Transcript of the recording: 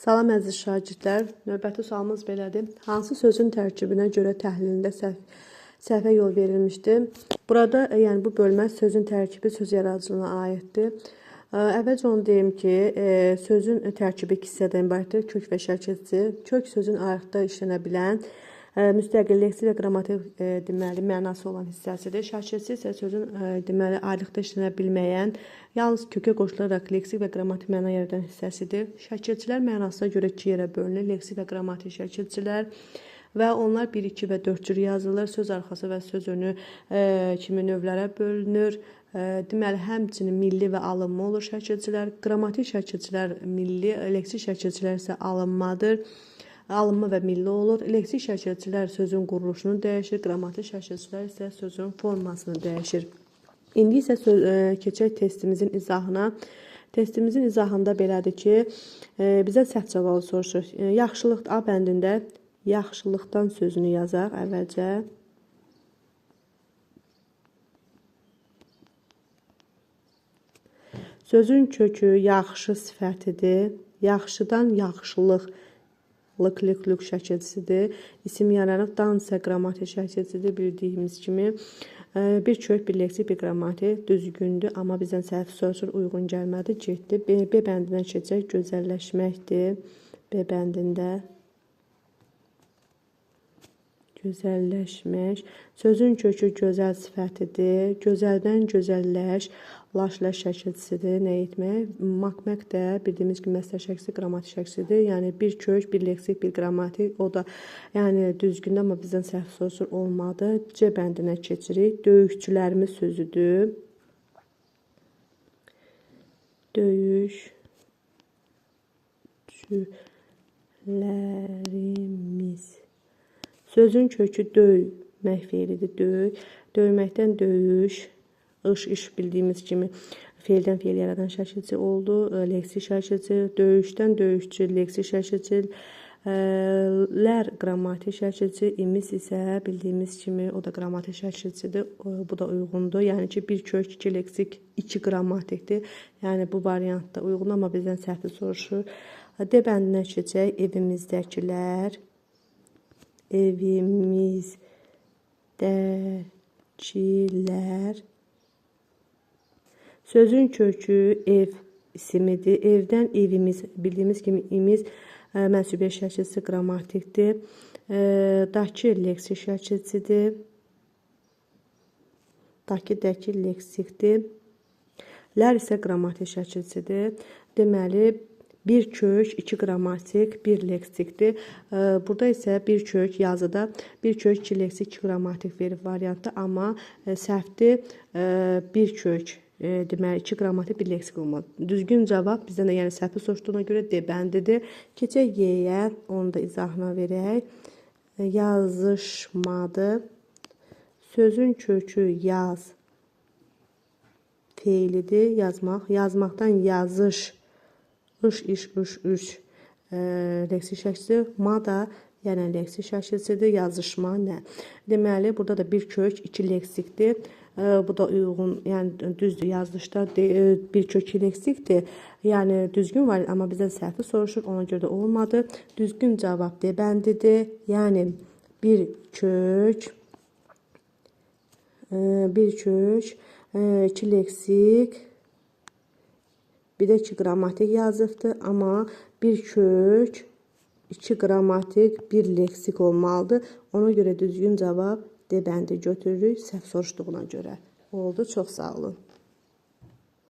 Salam əziz şagirdlər, növbəti sualımız belədir. Hansı sözün tərkibinə görə təhlilində səhvə yol verilmişdir? Burada bu bölmə sözün tərkibi söz yaradıcılığına aiddir. Əvvəlcə onu deyim ki, sözün tərkibi iki hissədən ibarətdir. Kök və şəkilçi. Kök sözün ayaqda işlənə bilən, müstəqil leksik və qrammatik mənası olan hissəsidir. Şəkilçi isə sözün ayrıqda işlənə bilməyən, yalnız kökə qoşularaq leksik və qrammatik məna yaradan hissəsidir. Şəkilçilər mənasına görə iki yerə bölünür. Leksik və qrammatik şəkilçilər və onlar 1, 2 və 4 cür yazılır. Söz arxası və söz önü kimi növlərə bölünür. Deməli, həmçinin milli və alınma olur şəkilçilər. Qrammatik şəkilçilər milli, leksik şəkilçilər isə alınmadır. Alınma və milli olur. Leksik şəkilçilər sözün quruluşunu dəyişir. Qrammatik şəkilçilər isə sözün formasını dəyişir. İndi isə keçək testimizin izahına. Testimizin izahında belədir ki, bizə səhv cavabı soruşur. Yaxşılıq A bəndində yaxşılıqdan sözünü yazaq əvvəlcə. Sözün kökü yaxşı sifətidir. Yaxşıdan yaxşılıq lıq şəkilçisidir. İsim yaranıb dan isə qrammatik şəkilçisidir. Bildiyimiz kimi bir kök, bir leksik, bir qrammatik düzgündür, amma bizdən səhv soruşur, uyğun gəlmədi, getdi. B bəndindən keçək, gözəlləşməkdir. B bəndində gözəlləşmək. Sözün kökü gözəl sifətidir. Gözəldən gözəlləş, laşləş şəkilçisidir. Nə etmək? Makmək də bildiyimiz kimi məsdər şəklisi, qrammatik şəklisidir. Yəni bir kök, bir leksik, bir qrammatik. O da düzgündür, amma bizdən səhv soruşur, olmadı. C bəndinə keçirik. Döyüşçülərimiz sözüdür. Döyüşçülərimiz. Sözün kökü döymək feilidir. Döyməkdən döyüş, iş bildiyimiz kimi feildən feil yaradan şəkilçi oldu. Leksik şəkilçi, döyüşdən döyüşçü, leksik şəkilçi, lər qrammatik şəkilçi, imiz isə bildiyimiz kimi o da qrammatik şəkilçidir. Bu da uyğundur. Yəni ki, bir kök, iki leksik, iki qrammatikdir. Yəni bu variantda uyğun, amma bizdən səhvi soruşur. D bəndinə keçək. Evimizdəkilər. Evimizdəkilər. Sözün kökü ev isimidir. Evdən evimiz, bildiyimiz kimi imiz mənsubiyyət şəkilçisi qrammatikdir. Dakı leksik şəkilçisidir. Dakı leksikdir. Lər isə qrammatik şəkilçisidir. Deməli, bir kök, iki qrammatik, bir leksikdir. Burada isə bir kök yazıda, bir kök, iki leksik, iki qrammatik verib variantda, amma səhvdir bir kök. Deməli, iki qrammatik, bir leksik olmalı. Düzgün cavab bizdən də səhvi soruşduğuna görə D bəndidir. Keçək Y-yə, onu da izahına verək. Yazışmadı. Sözün kökü yaz feilidir, yazmaq. Yazmaqdan yazış, iş, leksik şəkilçisi. Ma da leksik şəkilçisidir. Yazışma nə? Deməli, burada da bir kök, iki leksikdir. Bu da uyğun, düzdür, yazılışda bir kök leksikdir. Yəni düzgün var, amma bizdən səhvi soruşur, ona görə də olmadı. Düzgün cavab D bəndidir. Yəni bir kök, iki leksik, bir də iki qrammatik yazıbdır, amma bir kök, iki qrammatik, bir leksik olmalıdır. Ona görə düzgün cavab D bəndi götürürük, səhv soruşduğuna görə. Oldu, çox sağ olun.